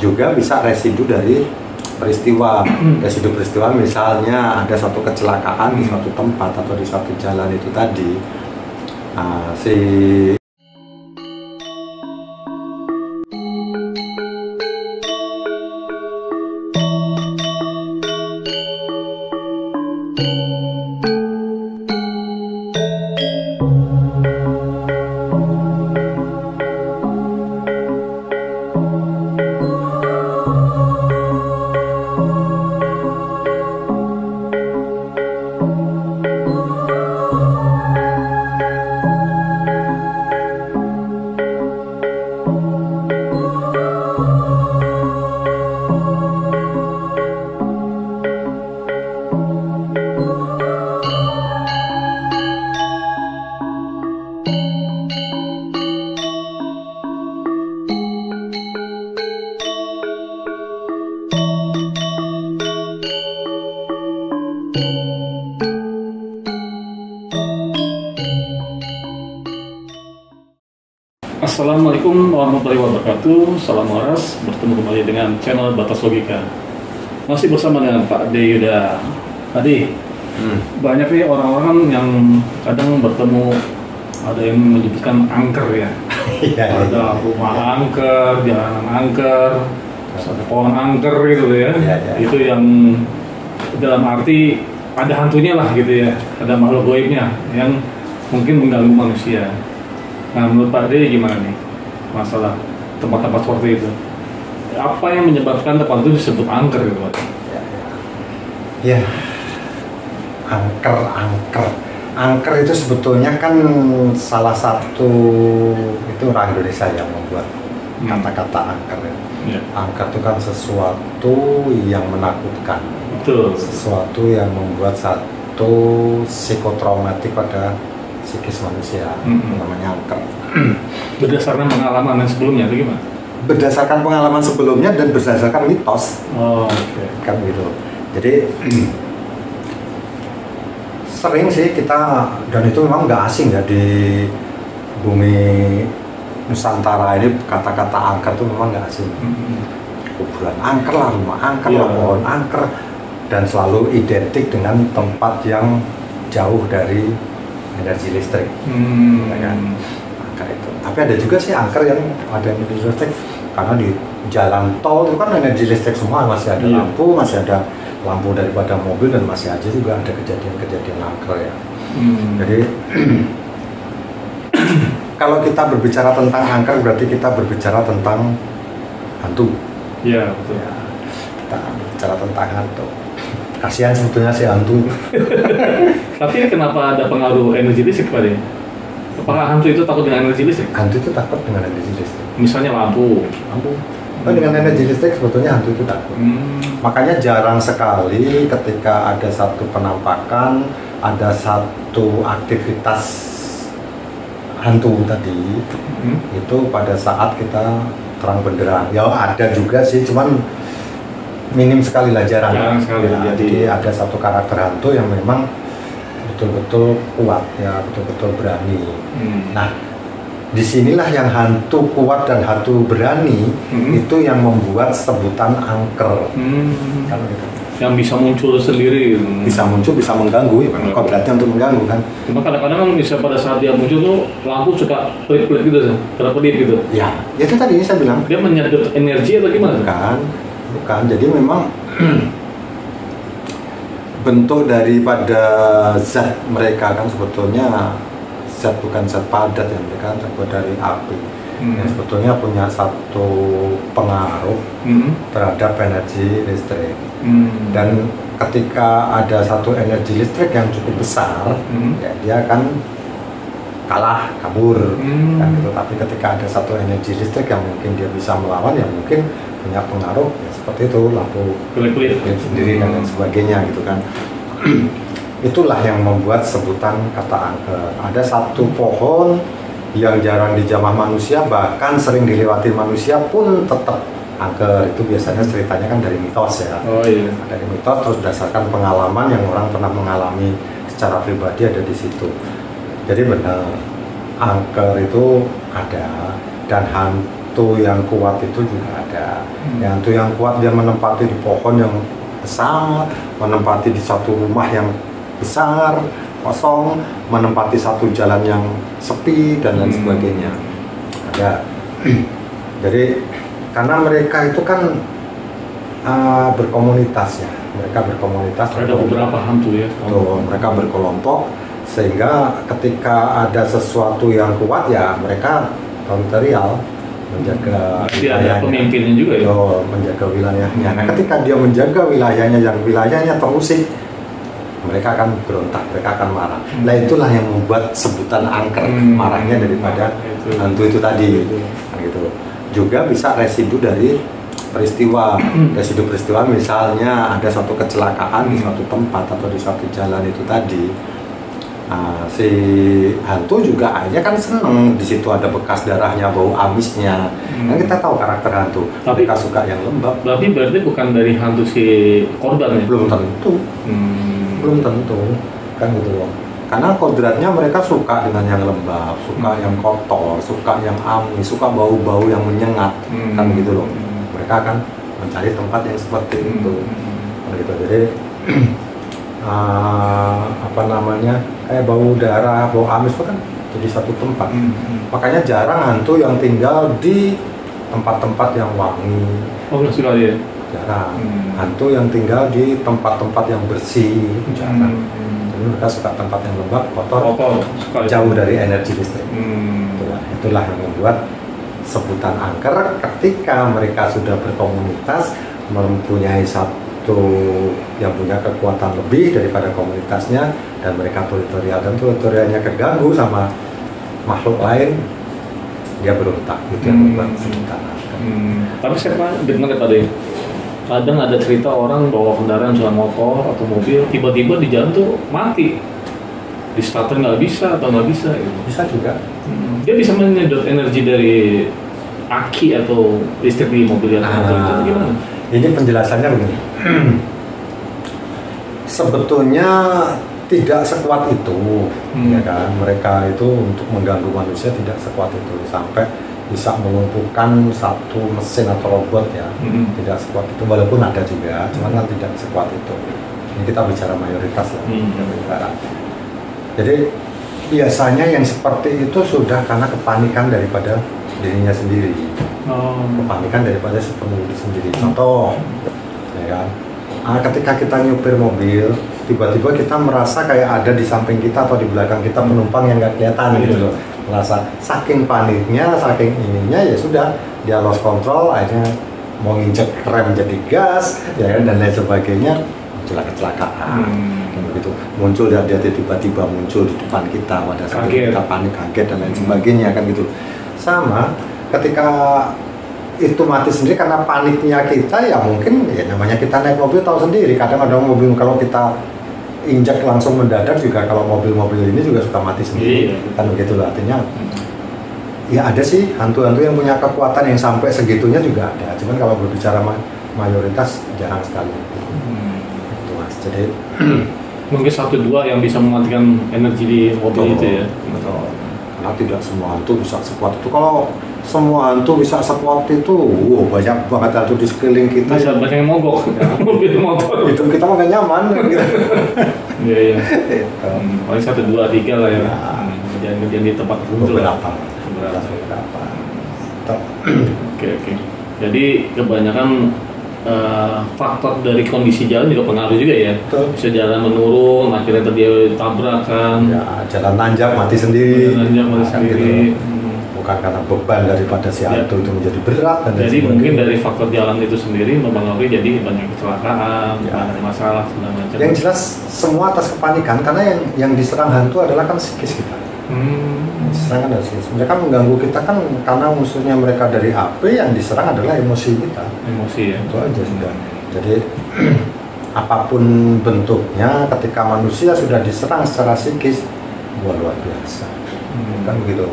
juga bisa residu dari peristiwa. Residu peristiwa misalnya ada suatu kecelakaan di suatu tempat atau di suatu jalan itu tadi. Nah, si Assalamualaikum warahmatullahi wabarakatuh. Salam waras, bertemu kembali dengan channel Batas Logika. Masih bersama dengan Pak Ade Yuda. Ade, banyak nih orang-orang yang kadang bertemu, ada yang menyebutkan angker ya. Ada rumah angker, jalanan angker, ada pohon angker gitu ya. Itu yang dalam arti ada hantunya lah gitu ya, ada makhluk gaibnya yang mungkin mengganggu manusia. Nah, menurut Pak D gimana nih masalah tempat-tempat seperti itu? Apa yang menyebabkan tempat itu disebut angker gitu Pak? ya, angker itu sebetulnya kan salah satu itu orang Indonesia yang membuat kata-kata angker. Angker itu kan sesuatu yang menakutkan. Betul. Sesuatu yang membuat satu psikotraumatik pada psikis manusia, namanya angker. Berdasarkan pengalaman yang sebelumnya itu gimana? Berdasarkan pengalaman sebelumnya dan berdasarkan mitos. Kan gitu. Jadi sering sih kita, dan itu memang nggak asing ya di bumi Nusantara ini, kata-kata angker itu memang nggak asing. Kuburan angker lah, rumah angker lah, pohon angker, dan selalu identik dengan tempat yang jauh dari energi listrik, kan? Angker itu. Tapi ada juga sih angker yang ada energi listrik, karena di jalan tol itu kan energi listrik semua, masih ada lampu, masih ada lampu daripada mobil, dan masih aja juga ada kejadian-kejadian angker ya. Jadi kalau kita berbicara tentang angker berarti kita berbicara tentang hantu. Iya, betul. Ya, kita berbicara tentang hantu. Kasihan sebetulnya si hantu. Tapi kenapa ada pengaruh energi listrik Pak D? Apakah hantu itu takut dengan energi listrik? Hantu itu takut dengan energi listrik. Misalnya lampu. Dengan energi listrik sebetulnya hantu itu takut. Makanya jarang sekali ketika ada satu penampakan, ada satu aktivitas hantu tadi, itu pada saat kita terang benderang. Ya ada juga sih, cuman minim sekali lah, jarang sekali. Ya, jadi ada satu karakter hantu yang memang betul-betul kuat ya, betul-betul berani. Nah, disinilah yang hantu kuat dan hantu berani itu yang membuat sebutan angker. Kan gitu. Yang bisa muncul sendiri. Bisa muncul, bisa mengganggu, ya, kodratnya untuk mengganggu kan. Cuma kadang-kadang kan bisa pada saat dia muncul tuh lampu suka pelit-pelit gitu, kedap-kedip gitu. Ya, itu tadi saya bilang. Dia menyedot energi atau gimana? Bukan, jadi memang bentuk daripada zat mereka kan sebetulnya zat, bukan zat padat yang mereka terbuat dari api. Yang sebetulnya punya satu pengaruh terhadap energi listrik. Dan ketika ada satu energi listrik yang cukup besar, ya dia akan kalah, kabur. Kan gitu. Tapi ketika ada satu energi listrik yang mungkin dia bisa melawan, ya mungkin punya pengaruh ya, seperti itu, lampu sendiri dan lain sebagainya gitu kan. Itulah yang membuat sebutan kata angker. Ada satu pohon yang jarang dijamah manusia, bahkan sering dilewati manusia pun tetap angker. Itu biasanya ceritanya kan dari mitos ya. Dari mitos, terus berdasarkan pengalaman yang orang pernah mengalami secara pribadi, ada di situ. Jadi benar, angker itu ada, dan hantu yang kuat itu juga ada. Hantu yang kuat dia menempati di pohon yang besar, menempati di satu rumah yang besar, kosong, menempati satu jalan yang sepi dan lain sebagainya. Ada. Jadi karena mereka itu kan berkomunitas ya, mereka berkomunitas. Ada beberapa hantu ya. Tuh, mereka berkelompok sehingga ketika ada sesuatu yang kuat ya mereka teritorial, menjaga wilayahnya. Ada pemimpinnya juga ya. Menjaga wilayahnya. Nah, ketika dia menjaga wilayahnya yang wilayahnya terusik, mereka akan berontak, mereka akan marah. Nah itulah yang membuat sebutan angker, marahnya daripada hantu itu tadi. Nah, gitu. Juga bisa residu dari peristiwa, residu peristiwa misalnya ada suatu kecelakaan di suatu tempat atau di suatu jalan itu tadi. Nah, si hantu juga akhirnya kan seneng, di situ ada bekas darahnya, bau amisnya. Kan kita tahu karakter hantu. Tapi mereka suka yang lembab. Tapi berarti bukan dari hantu si korban ya? Belum tentu. Belum tentu, kan gitu loh. Karena kodratnya mereka suka dengan yang lembab, suka yang kotor, suka yang amis, suka bau-bau yang menyengat, kan gitu loh. Mereka akan mencari tempat yang seperti itu. Gitu. Jadi apa namanya, kayak bau darah, bau amis itu kan jadi satu tempat. Makanya jarang hantu yang tinggal di tempat-tempat yang wangi. Oh, sekali ya. Jarang. Hantu yang tinggal di tempat-tempat yang bersih jarang. Jadi mereka suka tempat yang lembab, kotor, jauh dari energi listrik. Itulah yang membuat sebutan angker ketika mereka sudah berkomunitas, mempunyai satu yang punya kekuatan lebih daripada komunitasnya, dan mereka teritorial, dan teritorialnya keganggu sama makhluk lain, dia berontak. Itu yang membuat sebutan angker. Tapi saya dengar tadi kadang ada cerita orang bawa kendaraan misalnya motor atau mobil, tiba-tiba di jalan tuh mati, di starter nggak bisa atau nggak bisa gitu. Bisa juga. Dia bisa menyedot energi dari aki atau listrik di mobil yang itu gimana? Ini penjelasannya begini. Sebetulnya tidak sekuat itu, ya kan? Mereka itu untuk mengganggu manusia tidak sekuat itu sampai bisa melumpuhkan satu mesin atau robot ya. Tidak sekuat itu, walaupun ada juga, cuman kan tidak sekuat itu. Ini kita bicara mayoritas lah. Jadi biasanya yang seperti itu sudah karena kepanikan daripada dirinya sendiri. Kepanikan daripada si pengemudi sendiri. Contoh, ya kan? Ketika kita nyupir mobil, tiba-tiba kita merasa kayak ada di samping kita atau di belakang kita penumpang yang nggak kelihatan gitu loh. Merasa saking paniknya, saking ininya, ya sudah, dia lost control, akhirnya mau nginjek rem jadi gas, ya kan, dan lain sebagainya, muncullah kecelakaan. Begitu, muncul dia tiba-tiba muncul di depan kita pada saat kita panik, kaget dan lain sebagainya, kan gitu. Sama ketika itu mati sendiri karena paniknya kita, ya mungkin ya namanya kita naik mobil tahu sendiri, kadang-kadang mobil kalau kita injak langsung mendadak juga, kalau mobil-mobil ini juga suka mati sendiri, kan begitu loh. Artinya ya ada sih hantu-hantu yang punya kekuatan yang sampai segitunya juga ada, cuman kalau berbicara mayoritas jarang sekali. Itu Mas, jadi mungkin 1-2 yang bisa mematikan energi di mobil itu ya. Betul. Karena tidak semua hantu bisa sekuat itu. Kalau semua hantu bisa sekuat itu, banyak banget hantu di sekeliling kita. Bisa banyak yang mogok mobil motor. Itu kita mah gak nyaman. Iya. Paling 1, 2, 3 lah ya. Jangan di tempat tertentu. Beberapa. Oke. Jadi kebanyakan faktor dari kondisi jalan juga pengaruh juga ya. Bisa jalan menurun, akhirnya terjadi tabrakan. Ya, jalan nanjak mati sendiri. Gitu. Bukan karena beban daripada si hantu itu menjadi berat dan jadi mungkin dari faktor jalan itu sendiri mempengaruhi jadi banyak kecelakaan, banyak masalah segala macam. Yang jelas semua atas kepanikan, karena yang diserang hantu adalah kan psikis kita. Diserang dari psikis. Mereka mengganggu kita kan karena musuhnya mereka dari api, yang diserang adalah emosi kita. Emosi ya. Itu aja sudah. Jadi apapun bentuknya, ketika manusia sudah diserang secara psikis, luar biasa. Kan begitu.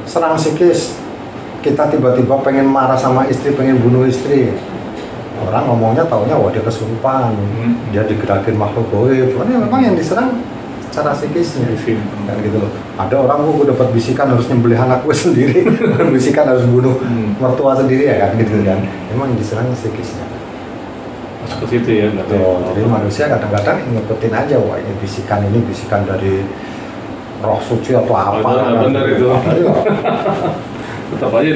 Serang psikis, kita tiba-tiba pengen marah sama istri, pengen bunuh istri, orang ngomongnya taunya wah dia kesurupan, dia digerakin makhluk goib. Karena memang yang diserang secara psikisnya kan gitu loh. Ada orang gue dapat bisikan harus nyembelih anak gue sendiri, bisikan harus bunuh mertua sendiri ya kan gitu kan. Emang diserang psikisnya. Seperti itu ya. Jadi manusia kadang-kadang ngikutin aja, wah ini bisikan dari roh suci atau apa. Benar itu. Tetap aja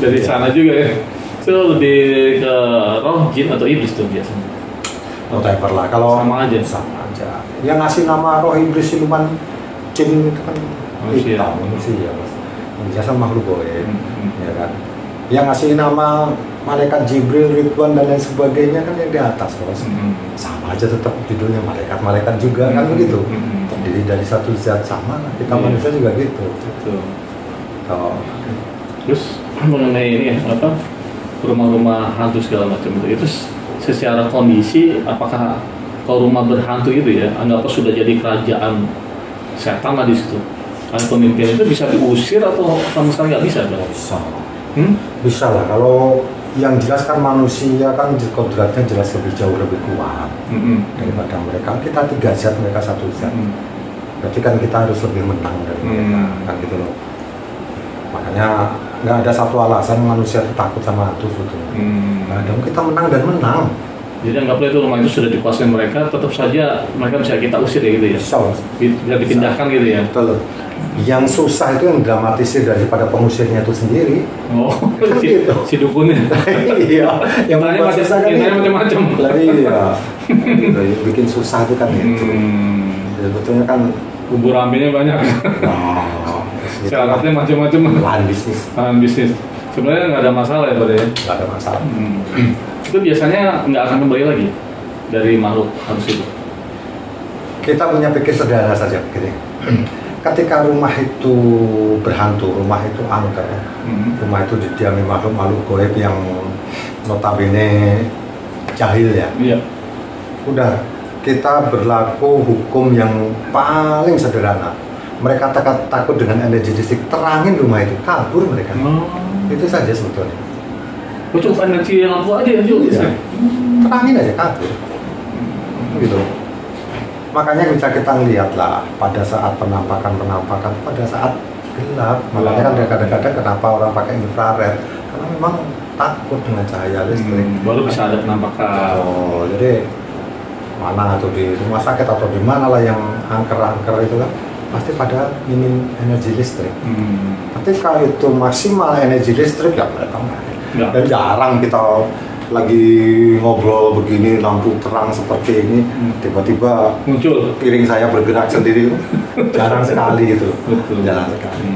dari sana juga ya. So lebih ke roh, jin atau iblis tuh biasanya. Whatever lah, kalau sama aja. Yang ngasih nama roh, iblis, siluman, jin itu kan manusia mas. Biasa makhluk goib, ya kan. Yang ngasih nama malaikat Jibril, Ridwan dan lain sebagainya kan yang di atas mas. Sama aja tetap judulnya malaikat juga kan begitu. Terdiri dari satu zat sama, kita manusia juga gitu. Terus mengenai ini ya, apa rumah-rumah hantu segala macam itu secara kondisi apakah kalau rumah berhantu itu ya anggaplah sudah jadi kerajaan setan lah di situ, pemimpin itu bisa diusir atau sama sekali nggak bisa? Bisa lah, kalau yang jelas kan manusia kan kodratnya jelas jauh lebih kuat daripada mereka. Kita 3 zat, mereka 1 zat. Berarti kan kita harus lebih menang dari mereka kan gitu loh. Makanya nggak ada satu alasan manusia takut sama hantu sebetulnya. Nah, kita menang dan menang. Jadi anggaplah itu rumah itu sudah dikuasai mereka, tetap saja mereka bisa kita usir ya gitu ya. Bisa dipindahkan gitu ya. Betul. Yang susah itu yang dramatisir daripada pengusirnya itu sendiri. Oh, kan gitu. Si dukunnya. Iya. Yang macam-macam. Iya. Gitu, bikin susah itu kan itu. Sebetulnya kan bumbu ramenya banyak. Syaratnya macam-macam. Lahan bisnis. Sebenarnya nggak ada masalah ya Pak ya? Nggak ada masalah. Itu biasanya nggak akan kembali lagi dari makhluk halus itu. Kita punya pikir sederhana saja begini. Ketika rumah itu berhantu, rumah itu angker, rumah itu didiami makhluk-makhluk goib yang notabene jahil ya. Iya. Udah, kita berlaku hukum yang paling sederhana. Mereka takut dengan energi listrik, terangin rumah itu, kabur mereka. Itu saja sebetulnya. Cukup energi lampu aja ya juga. Terangin aja, kabur. Gitu. Makanya bisa kita lihat lah pada saat penampakan pada saat gelap. Makanya kan kadang-kadang kenapa orang pakai infrared, karena memang takut dengan cahaya listrik. Baru bisa ada penampakan. Jadi mana atau di rumah sakit atau di mana lah yang angker-angker itu kan pasti pada minim energi listrik. Ketika itu maksimal energi listrik ya mereka dan jarang kita lagi ngobrol begini lampu terang seperti ini tiba-tiba muncul piring saya bergerak sendiri. Jarang sekali gitu. Betul. Jarang sekali.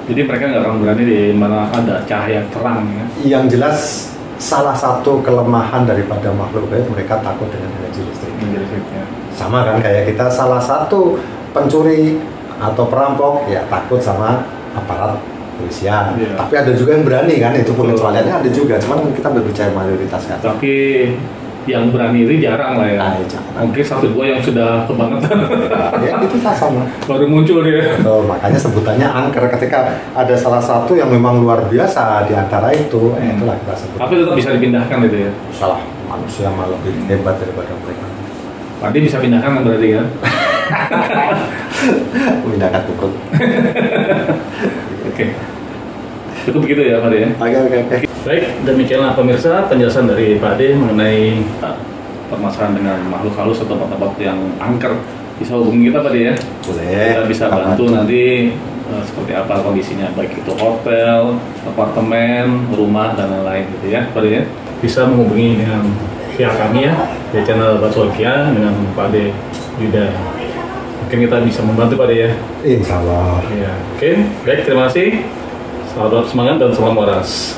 Jadi mereka nggak akan berani di mana ada cahaya terang ya. Yang jelas salah satu kelemahan daripada makhluk gaib, mereka takut dengan energi listrik. Sama kan kayak kita salah satu pencuri atau perampok ya takut sama aparat polisian. Tapi ada juga yang berani kan, itu pengecualiannya ada juga, cuman kita berbicara mayoritas kan. Tapi yang berani itu jarang lah ya. Mungkin 1-2 yang sudah kebangetan. Ya itu sama. Baru muncul dia. Makanya sebutannya angker, ketika ada salah satu yang memang luar biasa di antara itu, itulah kita sebut. Tapi tetap bisa dipindahkan gitu ya. Salah, manusia malah lebih hebat daripada mereka. Berarti bisa pindahkan kan berarti kan? Memindahkan ke perut. Oke. Cukup begitu ya Pak De ya? Oke. Baik, demikianlah pemirsa penjelasan dari Pak De mengenai permasalahan dengan makhluk halus atau tempat-tempat yang angker. Bisa hubungi kita Pak De ya? Boleh. Kita bisa bantu nanti seperti apa kondisinya, baik itu hotel, apartemen, rumah dan lain-lain gitu ya Pak De ya? Bisa menghubungi dengan pihak kami ya di channel Batsolgia dengan Pak De Yuda. Mungkin kita bisa membantu Pak De ya? Insya Allah. Ya. Oke, baik, terima kasih. Selamat semangat dan salam waras.